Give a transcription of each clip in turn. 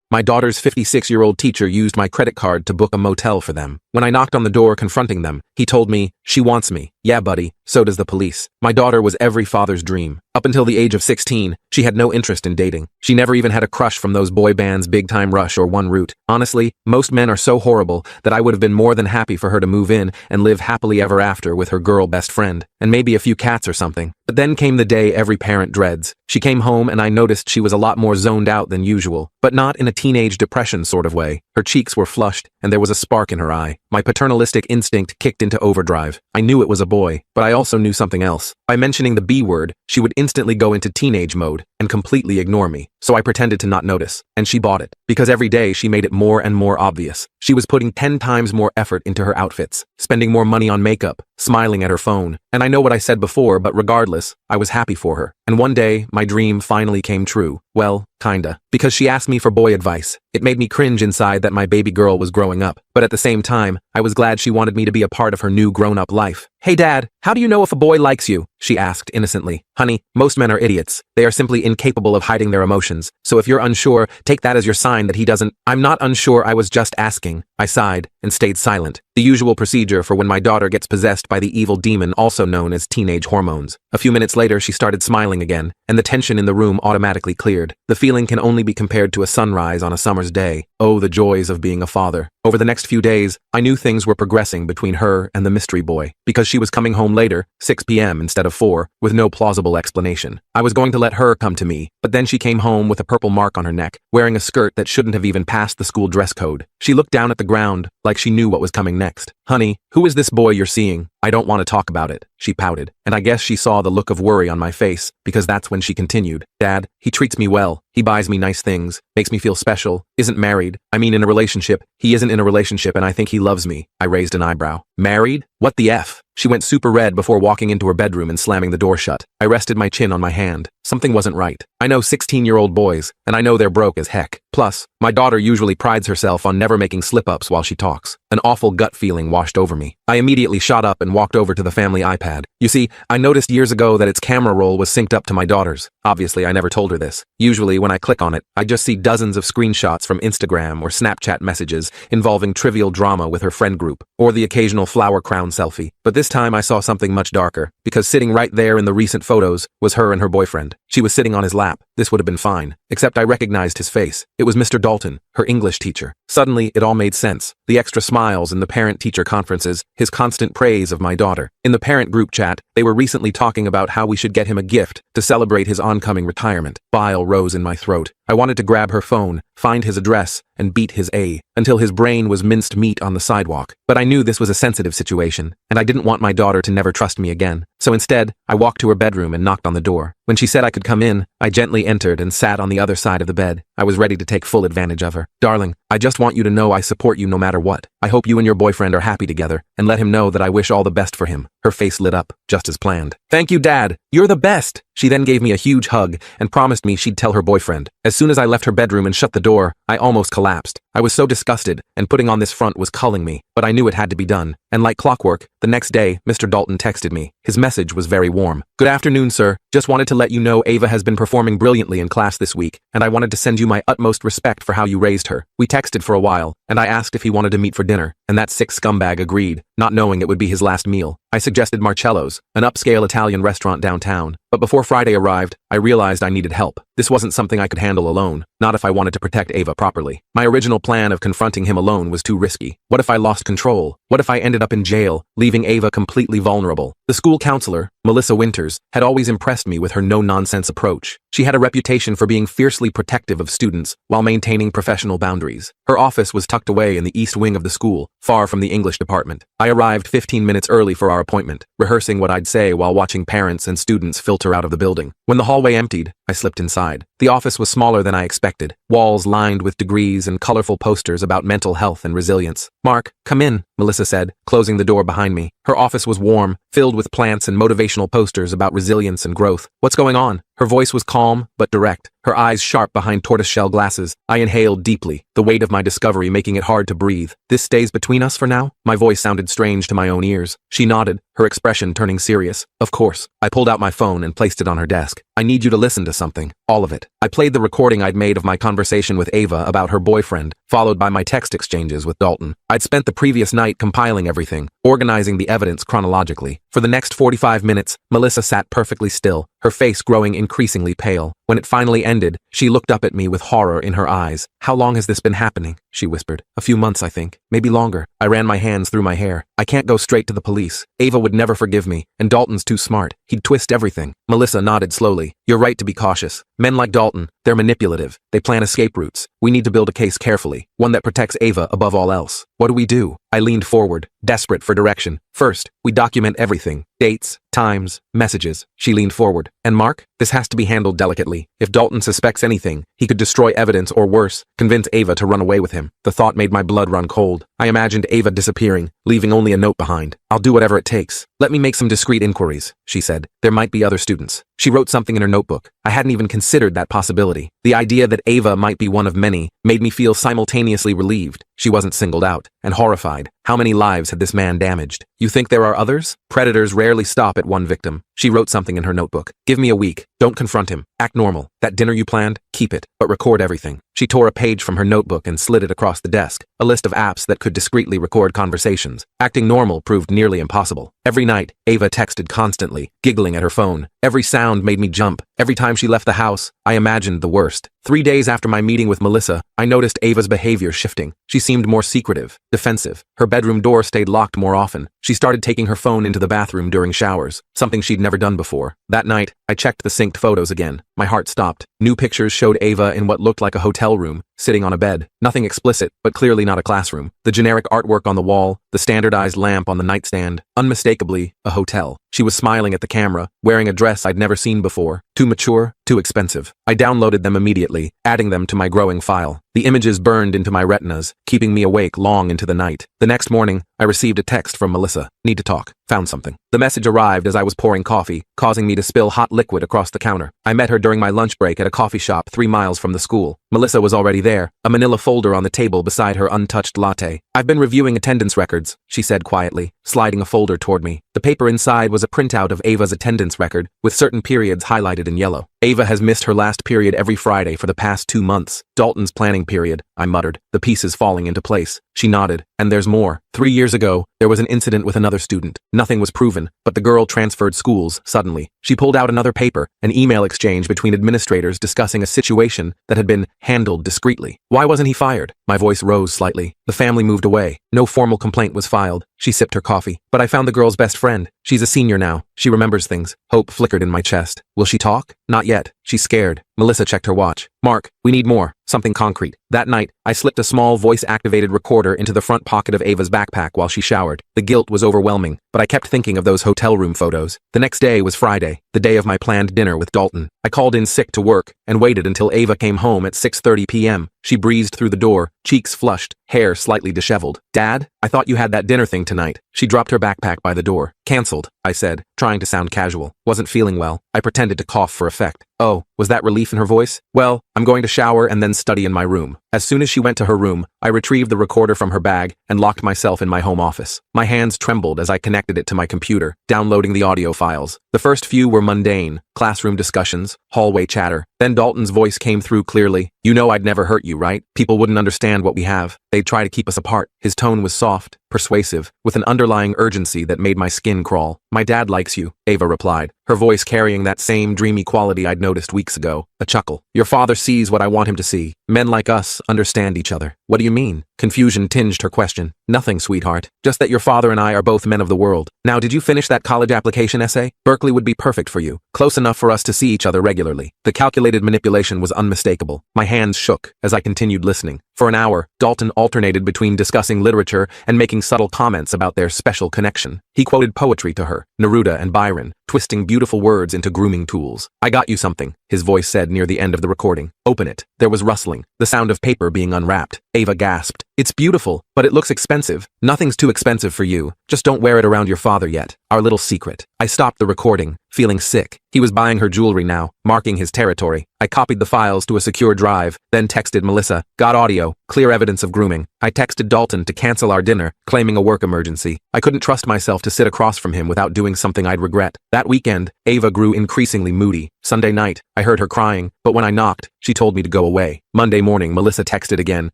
My daughter's 56-year-old teacher used my credit card to book a motel for them. When I knocked on the door confronting them, he told me, "She wants me." Yeah, buddy, so does the police. My daughter was every father's dream. Up until the age of 16, she had no interest in dating. She never even had a crush from those boy bands Big Time Rush or One Root. Honestly, most men are so horrible that I would have been more than happy for her to move in and live happily ever after with her girl best friend, and maybe a few cats or something. But then came the day every parent dreads. She came home and I noticed she was a lot more zoned out than usual, but not in a teenage depression sort of way. Her cheeks were flushed and there was a spark in her eye. My paternalistic instinct kicked into overdrive. I knew it was a boy, but I also knew something else. By mentioning the B word, she would instantly go into teenage mode and completely ignore me. So I pretended to not notice, and she bought it. Because every day she made it more and more obvious. She was putting 10 times more effort into her outfits, spending more money on makeup, smiling at her phone. And I know what I said before, but regardless, I was happy for her. And one day, my dream finally came true. Well, kinda. Because she asked me for boy advice. It made me cringe inside that my baby girl was growing up. But at the same time, I was glad she wanted me to be a part of her new grown-up life. "Hey Dad, how do you know if a boy likes you?" she asked innocently. "Honey, most men are idiots. They are simply incapable of hiding their emotions. So if you're unsure, take that as your sign that he doesn't." "I'm not unsure, I was just asking." I sighed and stayed silent. The usual procedure for when my daughter gets possessed by the evil demon also known as teenage hormones. A few minutes later she started smiling again, and the tension in the room automatically cleared. The feeling can only be compared to a sunrise on a summer's day. Oh, the joys of being a father. Over the next few days, I knew things were progressing between her and the mystery boy, because she was coming home later, 6 p.m. instead of 4, with no plausible explanation. I was going to let her come to me, but then she came home with a purple mark on her neck, wearing a skirt that shouldn't have even passed the school dress code. She looked down at the ground, like she knew what was coming next. "Honey, who is this boy you're seeing?" "I don't want to talk about it," she pouted, and I guess she saw the look of worry on my face, because that's when she continued. "Dad, he treats me well. He buys me nice things, makes me feel special, isn't married. I mean in a relationship. He isn't in a relationship and I think he loves me." I raised an eyebrow. "Married? What the F?" She went super red before walking into her bedroom and slamming the door shut. I rested my chin on my hand. Something wasn't right. I know 16-year-old boys, and I know they're broke as heck. Plus, my daughter usually prides herself on never making slip-ups while she talks. An awful gut feeling washed over me. I immediately shot up and walked over to the family iPad. You see, I noticed years ago that its camera roll was synced up to my daughter's. Obviously, I never told her this. Usually, when I click on it, I just see dozens of screenshots from Instagram or Snapchat messages involving trivial drama with her friend group, or the occasional flower crown selfie. But this time I saw something much darker, because sitting right there in the recent photos was her and her boyfriend. She was sitting on his lap. This would have been fine, except I recognized his face. It was Mr. Dalton, her English teacher. Suddenly, it all made sense. The extra smiles in the parent-teacher conferences, his constant praise of my daughter. In the parent group chat, they were recently talking about how we should get him a gift to celebrate his oncoming retirement. Bile rose in my throat. I wanted to grab her phone, find his address, and beat his A, until his brain was minced meat on the sidewalk. But I knew this was a sensitive situation, and I didn't want my daughter to never trust me again. So instead, I walked to her bedroom and knocked on the door. When she said I could come in, I gently entered and sat on the other side of the bed. I was ready to take full advantage of her. "Darling, I just want you to know I support you no matter what. I hope you and your boyfriend are happy together, and let him know that I wish all the best for him." Her face lit up, just as planned. "Thank you, Dad. You're the best." She then gave me a huge hug and promised me she'd tell her boyfriend. As soon as I left her bedroom and shut the door, I almost collapsed. I was so disgusted, and putting on this front was culling me, but I knew it had to be done. And like clockwork, the next day, Mr. Dalton texted me. His message was very warm. "Good afternoon, sir. Just wanted to let you know Ava has been performing brilliantly in class this week, and I wanted to send you my utmost respect for how you raised her." We texted for a while, and I asked if he wanted to meet for dinner, and that sick scumbag agreed, not knowing it would be his last meal. I suggested Marcello's, an upscale Italian restaurant downtown. But before Friday arrived, I realized I needed help. This wasn't something I could handle alone, not if I wanted to protect Ava properly. My original plan of confronting him alone was too risky. What if I lost control? What if I ended up in jail, leaving Ava completely vulnerable? The school counselor, Melissa Winters, had always impressed me with her no-nonsense approach. She had a reputation for being fiercely protective of students while maintaining professional boundaries. Her office was tucked away in the east wing of the school, far from the English department. I arrived 15 minutes early for our appointment, rehearsing what I'd say while watching parents and students filter out of the building. When the hallway emptied, I slipped inside. The office was smaller than I expected, walls lined with degrees and colorful posters about mental health and resilience. "Mark, come in," Melissa said, closing the door behind me. Her office was warm, filled with plants and motivational posters about resilience and growth. "What's going on?" Her voice was calm, but direct, her eyes sharp behind tortoiseshell glasses. I inhaled deeply, the weight of my discovery making it hard to breathe. This stays between us for now? My voice sounded strange to my own ears. She nodded, her expression turning serious. Of course. I pulled out my phone and placed it on her desk. I need you to listen to something. All of it. I played the recording I'd made of my conversation with Ava about her boyfriend, followed by my text exchanges with Dalton. I'd spent the previous night compiling everything, organizing the evidence chronologically. For the next 45 minutes, Melissa sat perfectly still, her face growing increasingly pale. When it finally ended, she looked up at me with horror in her eyes. How long has this been happening? She whispered. A few months, I think. Maybe longer. I ran my hands through my hair. I can't go straight to the police. Ava would never forgive me, and Dalton's too smart. He'd twist everything. Melissa nodded slowly. You're right to be cautious. Men like Dalton, they're manipulative. They plan escape routes. We need to build a case carefully, one that protects Ava above all else. What do we do? I leaned forward, desperate for direction. First, we document everything. Dates, times, messages. She leaned forward. And Mark? This has to be handled delicately. If Dalton suspects anything, he could destroy evidence or worse, convince Ava to run away with him. The thought made my blood run cold. I imagined Ava disappearing, leaving only a note behind. I'll do whatever it takes. Let me make some discreet inquiries, she said. There might be other students. She wrote something in her notebook. I hadn't even considered that possibility. The idea that Ava might be one of many made me feel simultaneously relieved. She wasn't singled out, and horrified. How many lives had this man damaged? You think there are others? Predators rarely stop at one victim. She wrote something in her notebook. Give me a week. Don't confront him. Act normal. That dinner you planned? Keep it, but record everything. She tore a page from her notebook and slid it across the desk. A list of apps that could discreetly record conversations. Acting normal proved nearly impossible. Every night, Ava texted constantly, giggling at her phone. Every sound made me jump. Every time she left the house, I imagined the worst. 3 days after my meeting with Melissa, I noticed Ava's behavior shifting. She seemed more secretive, defensive. Her bedroom door stayed locked more often. She started taking her phone into the bathroom during showers, something she'd never done before. That night, I checked the synced photos again. My heart stopped. New pictures showed Ava in what looked like a hotel room, sitting on a bed. Nothing explicit, but clearly not a classroom. The generic artwork on the wall, the standardized lamp on the nightstand, unmistakably a hotel. She was smiling at the camera, wearing a dress I'd never seen before. Too mature, too expensive. I downloaded them immediately, adding them to my growing file. The images burned into my retinas, keeping me awake long into the night. The next morning, I received a text from Melissa. Need to talk. Found something. The message arrived as I was pouring coffee, causing me to spill hot liquid across the counter. I met her during my lunch break at a coffee shop 3 miles from the school. Melissa was already there, a manila folder on the table beside her untouched latte. I've been reviewing attendance records, she said quietly, sliding a folder toward me. The paper inside was a printout of Ava's attendance record, with certain periods highlighted in yellow. Ava has missed her last period every Friday for the past 2 months. Dalton's planning period, I muttered, the pieces falling into place. She nodded. And there's more. 3 years ago, there was an incident with another student. Nothing was proven, but the girl transferred schools suddenly. She pulled out another paper, an email exchange between administrators discussing a situation that had been handled discreetly. Why wasn't he fired? My voice rose slightly. The family moved away. No formal complaint was filed. She sipped her coffee. But I found the girl's best friend. She's a senior now. She remembers things. Hope flickered in my chest. Will she talk? Not yet. She's scared. Melissa checked her watch. Mark, we need more. Something concrete. That night, I slipped a small voice-activated recorder into the front pocket of Ava's backpack while she showered. The guilt was overwhelming, but I kept thinking of those hotel room photos. The next day was Friday, the day of my planned dinner with Dalton. I called in sick to work and waited until Ava came home at 6:30 p.m. She breezed through the door, cheeks flushed, hair slightly disheveled. Dad, I thought you had that dinner thing tonight. She dropped her backpack by the door. Cancelled, I said, trying to sound casual. Wasn't feeling well. I pretended to cough for effect. Oh, was that relief in her voice? Well, I'm going to shower and then study in my room. As soon as she went to her room, I retrieved the recorder from her bag and locked myself in my home office. My hands trembled as I connected it to my computer, downloading the audio files. The first few were mundane, classroom discussions, hallway chatter. Then Dalton's voice came through clearly. You know I'd never hurt you, right? People wouldn't understand what we have. They'd try to keep us apart. His tone was soft, persuasive, with an underlying urgency that made my skin crawl. My dad likes you, Ava replied, her voice carrying that same dreamy quality I'd noticed weeks ago. A chuckle. Your father sees what I want him to see. Men like us understand each other. What do you mean? Confusion tinged her question. Nothing, sweetheart. Just that your father and I are both men of the world. Now, did you finish that college application essay? Berkeley would be perfect for you. Close enough for us to see each other regularly. The calculated manipulation was unmistakable. My hands shook as I continued listening. For an hour, Dalton alternated between discussing literature and making subtle comments about their special connection. He quoted poetry to her, Neruda and Byron, twisting beautiful words into grooming tools. "I got you something," his voice said near the end of the recording. "Open it." There was rustling, the sound of paper being unwrapped. Ava gasped. "It's beautiful, but it looks expensive." "Nothing's too expensive for you. Just don't wear it around your father yet. Our little secret." I stopped the recording, feeling sick. He was buying her jewelry now, marking his territory. I copied the files to a secure drive, then texted Melissa. "Got audio, clear evidence of grooming." I texted Dalton to cancel our dinner, claiming a work emergency. I couldn't trust myself to sit across from him without doing something I'd regret. That weekend, Ava grew increasingly moody. Sunday night, I heard her crying, but when I knocked, she told me to go away. Monday morning, Melissa texted again.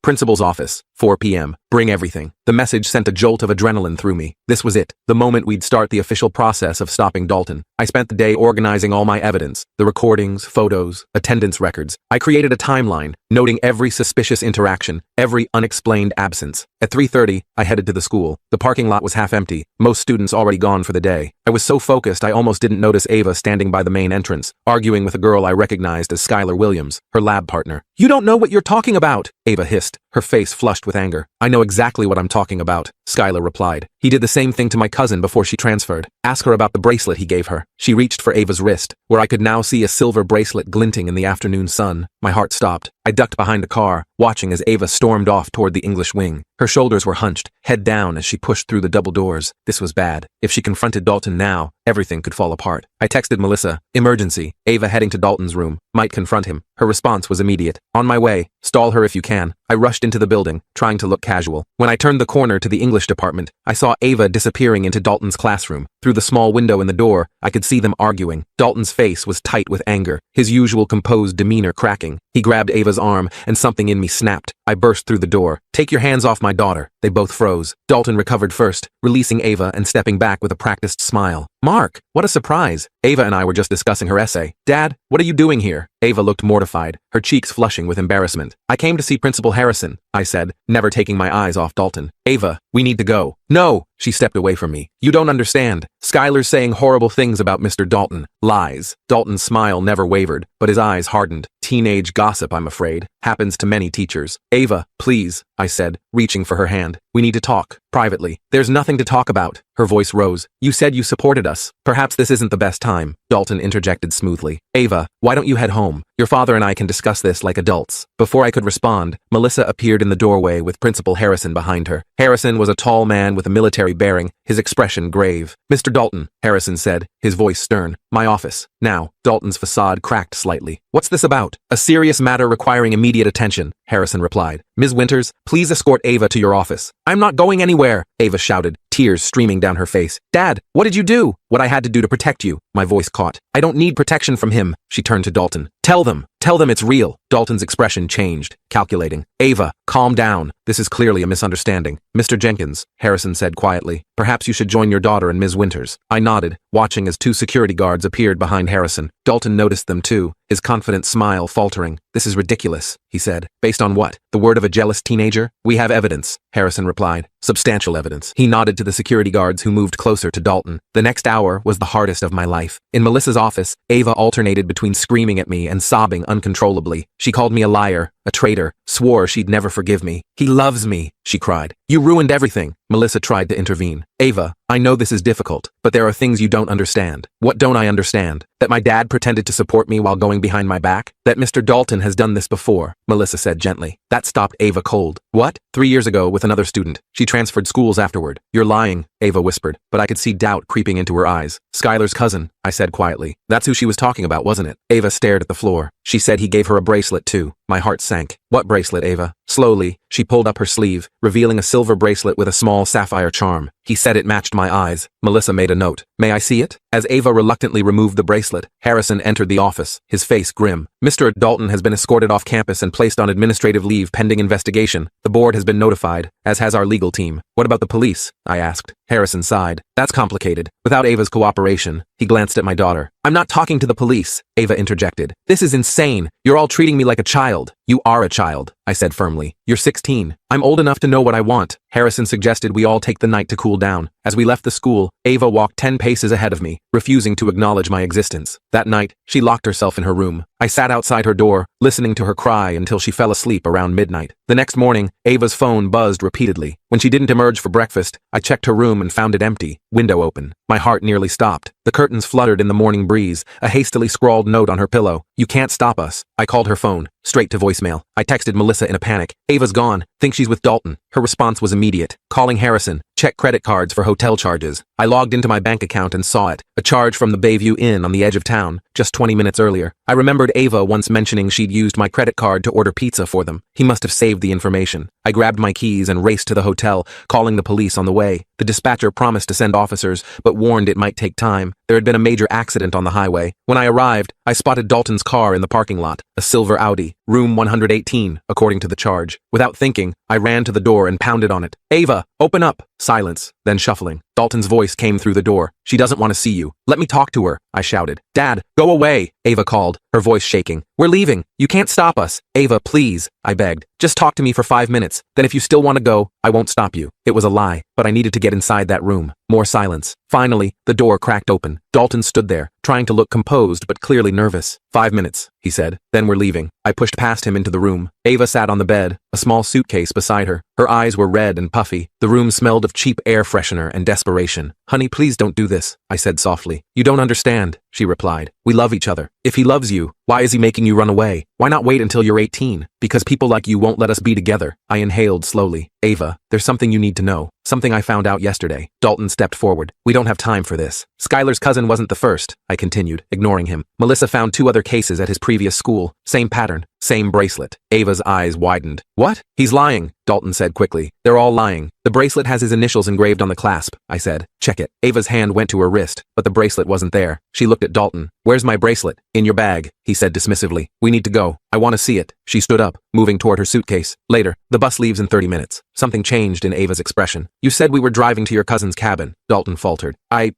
"Principal's office, 4 p.m. Bring everything." The message sent a jolt of adrenaline through me. This was it, the moment we'd start the official process of stopping Dalton. I spent the day organizing all my evidence, the recordings, photos, attendance records. I created a timeline, noting every suspicious interaction, every unexplained absence. At 3:30, I headed to the school. The parking lot was half empty, most students already gone for the day. I was so focused I almost didn't notice Ava standing by the main entrance, arguing with a girl I recognized as Skylar Williams, her lab partner. "You don't know what you're talking about," Ava hissed, her face flushed with anger. "I know exactly what I'm talking about," Skylar replied. "He did the same thing to my cousin before she transferred. Ask her about the bracelet he gave her." She reached for Ava's wrist, where I could now see a silver bracelet glinting in the afternoon sun. My heart stopped. I ducked behind a car, watching as Ava stormed off toward the English wing. Her shoulders were hunched, head down as she pushed through the double doors. This was bad. If she confronted Dalton now, everything could fall apart. I texted Melissa. "Emergency. Ava heading to Dalton's room. Might confront him." Her response was immediate. "On my way. Stall her if you can." I rushed into the building, trying to look casual. When I turned the corner to the English department, I saw Ava disappearing into Dalton's classroom. Through the small window in the door, I could see them arguing. Dalton's face was tight with anger, his usual composed demeanor cracking. He grabbed Ava's arm, and something in me snapped. I burst through the door. "Take your hands off my daughter." They both froze. Dalton recovered first, releasing Ava and stepping back with a practiced smile. "Mark, what a surprise." Ava and I were just discussing her essay. "Dad, what are you doing here?" Ava looked mortified, her cheeks flushing with embarrassment. "I came to see Principal Harrison," I said, never taking my eyes off Dalton. "Ava, we need to go." "No," she stepped away from me. "You don't understand. Skylar's saying horrible things about Mr. Dalton." "Lies." Dalton's smile never wavered, but his eyes hardened. "Teenage gossip, I'm afraid. Happens to many teachers." "Ava, please," I said, reaching for her hand. "We need to talk. Privately." "There's nothing to talk about." Her voice rose. "You said you supported us. Perhaps this isn't the best time." Dalton interjected smoothly. "Ava, why don't you head home? Your father and I can discuss this like adults." Before I could respond, Melissa appeared in the doorway with Principal Harrison behind her. Harrison was a tall man with a military bearing, his expression grave. "Mr. Dalton," Harrison said, his voice stern. "My office. Now." Dalton's facade cracked slightly. "What's this about?" "A serious matter requiring immediate attention," Harrison replied. "Ms. Winters, please escort Ava to your office." "I'm not going anywhere," Ava shouted, tears streaming down her face. "Dad, what did you do?" "What I had to do to protect you." My voice caught. "I don't need protection from him." She turned to Dalton. Tell them it's real." Dalton's expression changed, calculating. "Ava, calm down. This is clearly a misunderstanding." "Mr. Jenkins," Harrison said quietly, "perhaps you should join your daughter and Ms. Winters." I nodded, watching as 2 security guards appeared behind Harrison. Dalton noticed them too, his confident smile faltering. "This is ridiculous," he said. "Based on what? The word of a jealous teenager?" "We have evidence," Harrison replied. "Substantial evidence." He nodded to the security guards who moved closer to Dalton. The next hour was the hardest of my life. In Melissa's office, Ava alternated between screaming at me and sobbing uncontrollably. She called me a liar, a traitor, swore she'd never forgive me. "He loves me," she cried. "You ruined everything." Melissa tried to intervene. "Ava, I know this is difficult, but there are things you don't understand." "What don't I understand?" "That my dad pretended to support me while going behind my back? That Mr. Dalton has done this before," Melissa said gently. That stopped Ava cold. "What?" "3 years ago with another student. She transferred schools afterward." "You're lying," Ava whispered, but I could see doubt creeping into her eyes. "Skylar's cousin," I said quietly. "That's who she was talking about, wasn't it?" Ava stared at the floor. "She said he gave her a bracelet too." My heart sank. "What bracelet, Ava?" Slowly, she pulled up her sleeve, revealing a silver bracelet with a small sapphire charm. "He said it matched my eyes." Melissa made a note. "May I see it?" As Ava reluctantly removed the bracelet, Harrison entered the office, his face grim. "Mr. Dalton has been escorted off campus and placed on administrative leave pending investigation. The board has been notified, as has our legal team." "What about the police?" I asked. Harrison sighed. "That's complicated. Without Ava's cooperation." He glanced at my daughter. "I'm not talking to the police," Ava interjected. "This is insane. You're all treating me like a child." "You are a child," I said firmly. You're 16. I'm old enough to know what I want. Harrison suggested we all take the night to cool down. As we left the school, Ava walked 10 paces ahead of me, refusing to acknowledge my existence. That night, she locked herself in her room. I sat outside her door, listening to her cry until she fell asleep around midnight. The next morning, Ava's phone buzzed repeatedly. When she didn't emerge for breakfast, I checked her room and found it empty, window open. My heart nearly stopped. The curtains fluttered in the morning breeze, a hastily scrawled note on her pillow. You can't stop us. I called her phone, straight to voicemail. I texted Melissa in a panic. Ava's gone. Think she's with Dalton. Her response was immediate. Calling Harrison. Check credit cards for hotel charges. I logged into my bank account and saw it. A charge from the Bayview Inn on the edge of town, just 20 minutes earlier. I remembered Ava once mentioning she'd used my credit card to order pizza for them. He must have saved the information. I grabbed my keys and raced to the hotel, calling the police on the way. The dispatcher promised to send officers, but warned it might take time. There had been a major accident on the highway. When I arrived, I spotted Dalton's car in the parking lot, a silver Audi, room 118, according to the charge. Without thinking, I ran to the door and pounded on it. Ava, open up! Silence, then shuffling. Dalton's voice came through the door. She doesn't want to see you. Let me talk to her, I shouted. Dad, go away, Ava called, her voice shaking. We're leaving. You can't stop us. Ava, please, I begged. Just talk to me for 5 minutes. Then if you still want to go, I won't stop you. It was a lie, but I needed to get inside that room. More silence. Finally, the door cracked open. Dalton stood there, trying to look composed but clearly nervous. 5 minutes, he said. Then we're leaving. I pushed past him into the room. Ava sat on the bed, a small suitcase beside her. Her eyes were red and puffy. The room smelled of cheap air freshener and desperation. Honey, please don't do this, I said softly. You don't understand, she replied. We love each other. If he loves you, why is he making you run away? Why not wait until you're 18? Because people like you won't let us be together. I inhaled slowly. Ava, there's something you need to know. Something I found out yesterday. Dalton stepped forward. We don't have time for this. Skylar's cousin wasn't the first, I continued, ignoring him. Melissa found 2 other cases at his previous school. Same pattern. Same bracelet. Ava's eyes widened. What? He's lying, Dalton said quickly. They're all lying. The bracelet has his initials engraved on the clasp, I said. Check it. Ava's hand went to her wrist, but the bracelet wasn't there. She looked at Dalton. Where's my bracelet? In your bag, he said dismissively. We need to go. I want to see it. She stood up, moving toward her suitcase. Later, the bus leaves in 30 minutes. Something changed in Ava's expression. You said we were driving to your cousin's cabin, Dalton faltered.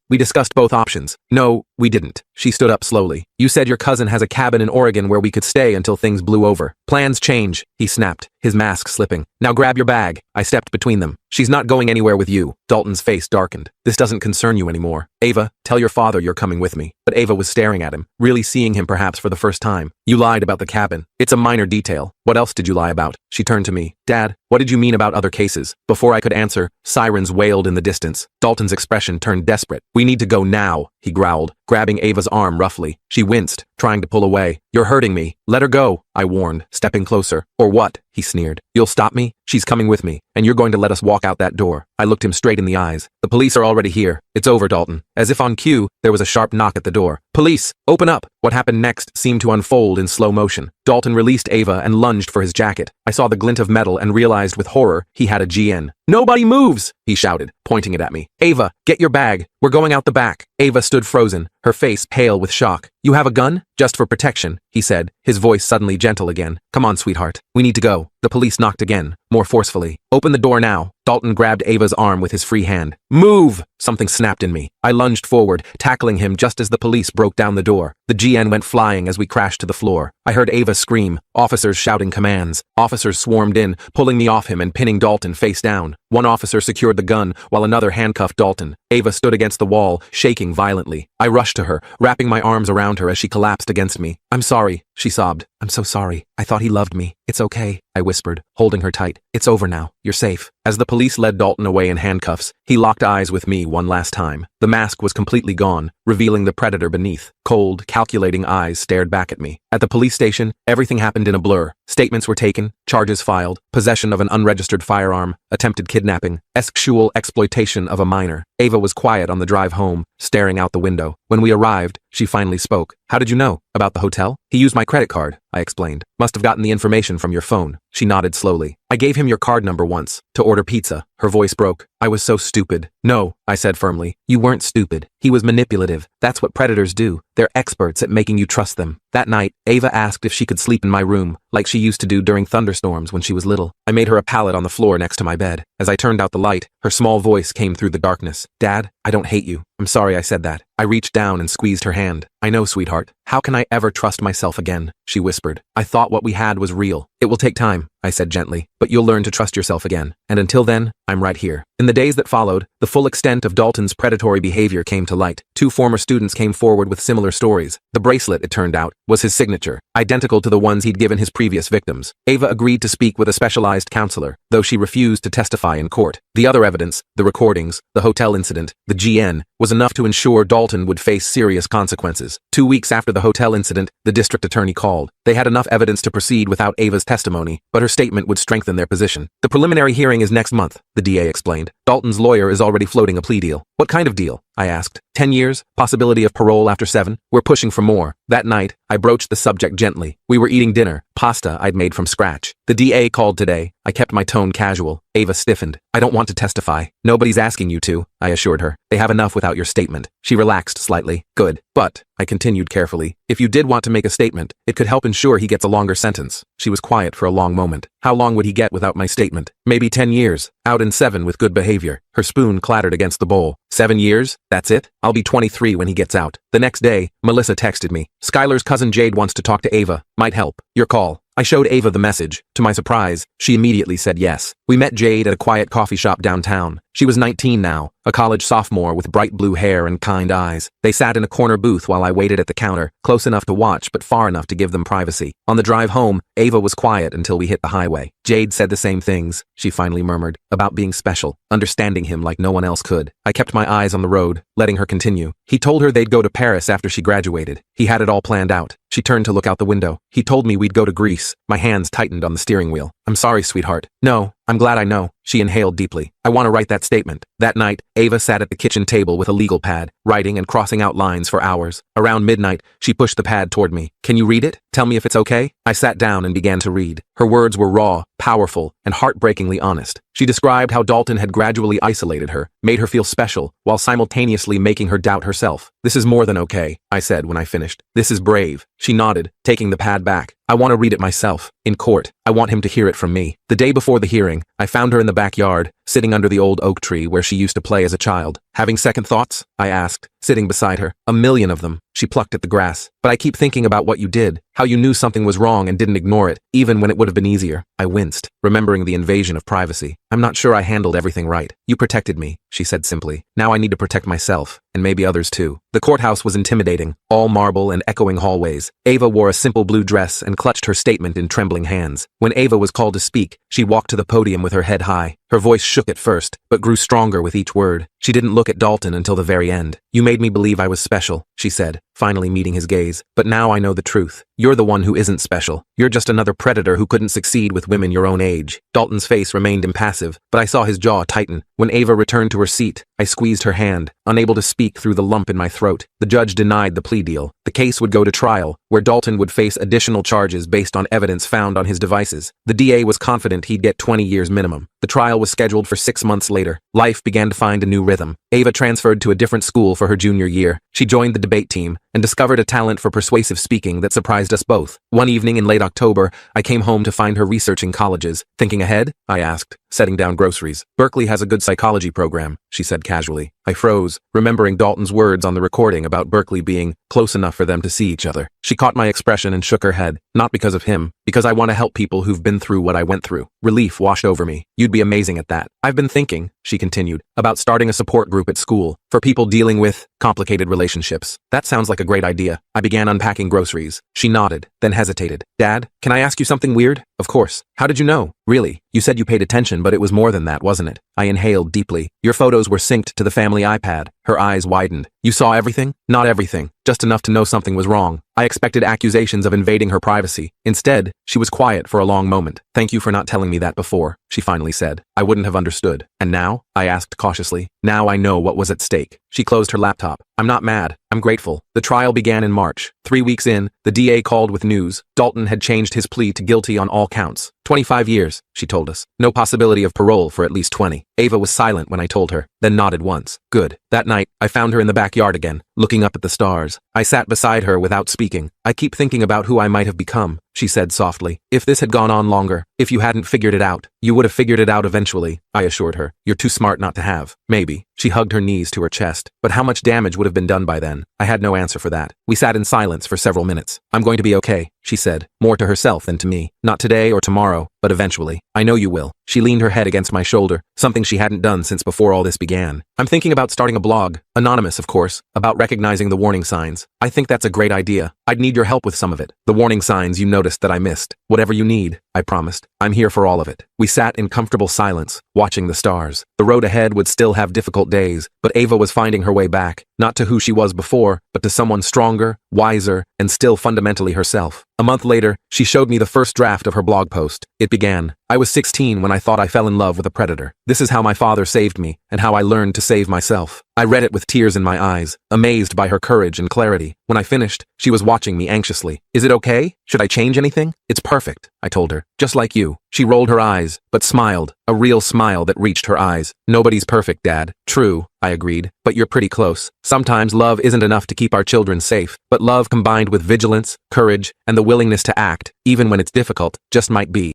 We discussed both options. No, we didn't. She stood up slowly. You said your cousin has a cabin in Oregon where we could stay until things blew over. Plans change, he snapped, his mask slipping. Now grab your bag. I stepped between them. She's not going anywhere with you. Dalton's face darkened. This doesn't concern you anymore. Ava, tell your father you're coming with me. But Ava was staring at him, really seeing him perhaps for the first time. You lied about the cabin. It's a minor detail. What else did you lie about? She turned to me. Dad, what did you mean about other cases? Before I could answer, sirens wailed in the distance. Dalton's expression turned desperate. We need to go now, he growled, grabbing Ava's arm roughly. She winced, trying to pull away. You're hurting me. Let her go, I warned, stepping closer. Or what? He sneered. You'll stop me? She's coming with me, and you're going to let us walk out that door. I looked him straight in the eyes. The police are already here. It's over, Dalton. As if on cue, there was a sharp knock at the door. Police, open up! What happened next seemed to unfold in slow motion. Dalton released Ava and lunged for his jacket. I saw the glint of metal and realized with horror he had a GN. Nobody moves, he shouted, pointing it at me. Ava, get your bag. We're going out the back. Ava stood frozen, her face pale with shock. You have a gun? Just for protection, he said, his voice suddenly gentle again. Come on, sweetheart. We need to go. The police knocked again, more forcefully. Open the door now. Dalton grabbed Ava's arm with his free hand. Move! Something snapped in me. I lunged forward, tackling him just as the police broke down the door. The GN went flying as we crashed to the floor. I heard Ava scream, officers shouting commands. Officers swarmed in, pulling me off him and pinning Dalton face down. One officer secured the gun, while another handcuffed Dalton. Ava stood against the wall, shaking violently. I rushed to her, wrapping my arms around her as she collapsed against me. I'm sorry, she sobbed. I'm so sorry. I thought he loved me. It's okay, I whispered, holding her tight. It's over now. You're safe. As the police led Dalton away in handcuffs, he locked eyes with me one last time. The mask was completely gone, revealing the predator beneath. Cold, calculating eyes stared back at me. At the police station, everything happened in a blur. Statements were taken, charges filed, possession of an unregistered firearm, attempted kidnapping, sexual exploitation of a minor. Ava was quiet on the drive home, staring out the window. When we arrived, she finally spoke. How did you know? About the hotel? He used my credit card, I explained. Must have gotten the information from your phone. She nodded slowly. I gave him your card number once, to order pizza. Her voice broke. I was so stupid. No, I said firmly. You weren't stupid. He was manipulative. That's what predators do. They're experts at making you trust them. That night, Ava asked if she could sleep in my room, like she used to do during thunderstorms when she was little. I made her a pallet on the floor next to my bed. As I turned out the light, her small voice came through the darkness. Dad, I don't hate you. I'm sorry I said that. I reached down and squeezed her hand. I know, sweetheart. How can I ever trust myself again? She whispered. I thought what we had was real. It will take time, I said gently, but you'll learn to trust yourself again. And until then, I'm right here. In the days that followed, the full extent of Dalton's predatory behavior came to light. 2 former students came forward with similar stories. The bracelet, it turned out, was his signature, identical to the ones he'd given his previous victims. Ava agreed to speak with a specialized counselor, though she refused to testify in court. The other evidence, the recordings, the hotel incident, the GN, was enough to ensure Dalton would face serious consequences. 2 weeks after the hotel incident, the district attorney called. They had enough evidence to proceed without Ava's testimony, but her statement would strengthen their position. The preliminary hearing is next month, the DA explained. Dalton's lawyer is already floating a plea deal. What kind of deal? I asked. 10 years? Possibility of parole after 7? We're pushing for more. That night, I broached the subject gently. We were eating dinner, pasta I'd made from scratch. The DA called today. I kept my tone casual. Ava stiffened. I don't want to testify. Nobody's asking you to, I assured her. They have enough without your statement. She relaxed slightly. Good. But, I continued carefully, if you did want to make a statement, it could help ensure he gets a longer sentence. She was quiet for a long moment. How long would he get without my statement? Maybe 10 years. Out in 7 with good behavior. Her spoon clattered against the bowl. 7 years? That's it? I'll be 23 when he gets out. The next day, Melissa texted me. Skylar's cousin Jade wants to talk to Ava. Might help. Your call. I showed Ava the message. To my surprise, she immediately said yes. We met Jade at a quiet coffee shop downtown. She was 19 now, a college sophomore with bright blue hair and kind eyes. They sat in a corner booth while I waited at the counter, close enough to watch but far enough to give them privacy. On the drive home, Ava was quiet until we hit the highway. Jade said the same things, she finally murmured, about being special, understanding him like no one else could. I kept my eyes on the road, letting her continue. He told her they'd go to Paris after she graduated. He had it all planned out. She turned to look out the window. He told me we'd go to Greece. My hands tightened on the steering wheel. I'm sorry, sweetheart. No, I'm glad I know. She inhaled deeply. I want to write that statement. That night, Ava sat at the kitchen table with a legal pad, writing and crossing out lines for hours. Around midnight, she pushed the pad toward me. Can you read it? Tell me if it's okay? I sat down and began to read. Her words were raw, powerful, and heartbreakingly honest. She described how Dalton had gradually isolated her, made her feel special, while simultaneously making her doubt herself. This is more than okay, I said when I finished. This is brave. She nodded, taking the pad back. I want to read it myself. In court. I want him to hear it from me. The day before the hearing, I found her in the backyard, sitting under the old oak tree where she used to play as a child. Having second thoughts? I asked, sitting beside her. A million of them. She plucked at the grass. But I keep thinking about what you did, how you knew something was wrong and didn't ignore it, even when it would have been easier. I winced, remembering the invasion of privacy. I'm not sure I handled everything right. You protected me, she said simply. Now I need to protect myself, and maybe others too. The courthouse was intimidating, all marble and echoing hallways. Ava wore a simple blue dress and clutched her statement in trembling hands. When Ava was called to speak, she walked to the podium with her head high. Her voice shook at first, but grew stronger with each word. She didn't look at Dalton until the very end. You made me believe I was special, she said, finally meeting his gaze. But now I know the truth. You're the one who isn't special. You're just another predator who couldn't succeed with women your own age. Dalton's face remained impassive, but I saw his jaw tighten. When Ava returned to her seat, I squeezed her hand, unable to speak through the lump in my throat. The judge denied the plea deal. The case would go to trial, where Dalton would face additional charges based on evidence found on his devices. The DA was confident he'd get 20 years minimum. The trial was scheduled for 6 months later. Life began to find a new rhythm. Ava transferred to a different school for her junior year. She joined the debate team and discovered a talent for persuasive speaking that surprised us both. One evening in late October, I came home to find her researching colleges. Thinking ahead? I asked, setting down groceries. Berkeley has a good psychology program, she said casually. I froze, remembering Dalton's words on the recording about Berkeley being close enough for them to see each other. She caught my expression and shook her head. Not because of him, because I want to help people who've been through what I went through. Relief washed over me. You'd be amazing at that. I've been thinking, she continued, about starting a support group at school for people dealing with complicated relationships. That sounds like a great idea. I began unpacking groceries. She nodded, then hesitated. Dad, can I ask you something weird? Of course. How did you know? Really? You said you paid attention, but it was more than that, wasn't it? I inhaled deeply. Your photos were synced to the family iPad. Her eyes widened. You saw everything? Not everything. Just enough to know something was wrong. I expected accusations of invading her privacy. Instead, she was quiet for a long moment. Thank you for not telling me that before, she finally said. I wouldn't have understood. And now? I asked cautiously. Now I know what was at stake. She closed her laptop. I'm not mad. I'm grateful. The trial began in March. 3 weeks in, the DA called with news. Dalton had changed his plea to guilty on all counts. 25 years, she told us. No possibility of parole for at least 20. Ava was silent when I told her, then nodded once. Good. That night, I found her in the backyard again, looking up at the stars. I sat beside her without speaking. I keep thinking about who I might have become, she said softly. If this had gone on longer, if you hadn't figured it out, you would have figured it out eventually, I assured her. You're too smart not to have. Maybe. She hugged her knees to her chest. But how much damage would have been done by then? I had no answer for that. We sat in silence for several minutes. I'm going to be okay, she said, more to herself than to me. Not today or tomorrow, but eventually. I know you will. She leaned her head against my shoulder, something she hadn't done since before all this began. I'm thinking about starting a blog, anonymous of course, about recognizing the warning signs. I think that's a great idea. I'd need your help with some of it. The warning signs you noticed that I missed. Whatever you need, I promised. I'm here for all of it. We sat in comfortable silence, watching the stars. The road ahead would still have difficult days, but Ava was finding her way back, not to who she was before, but to someone stronger, wiser, and still fundamentally herself. A month later, she showed me the first draft of her blog post. It began, I was 16 when I thought I fell in love with a predator. This is how my father saved me, and how I learned to save myself. I read it with tears in my eyes, amazed by her courage and clarity. When I finished, she was watching me anxiously. Is it okay? Should I change anything? It's perfect, I told her. Just like you. She rolled her eyes, but smiled, a real smile that reached her eyes. Nobody's perfect, Dad. True, I agreed, but you're pretty close. Sometimes love isn't enough to keep our children safe, but love combined with vigilance, courage, and the willingness to act, even when it's difficult, just might be.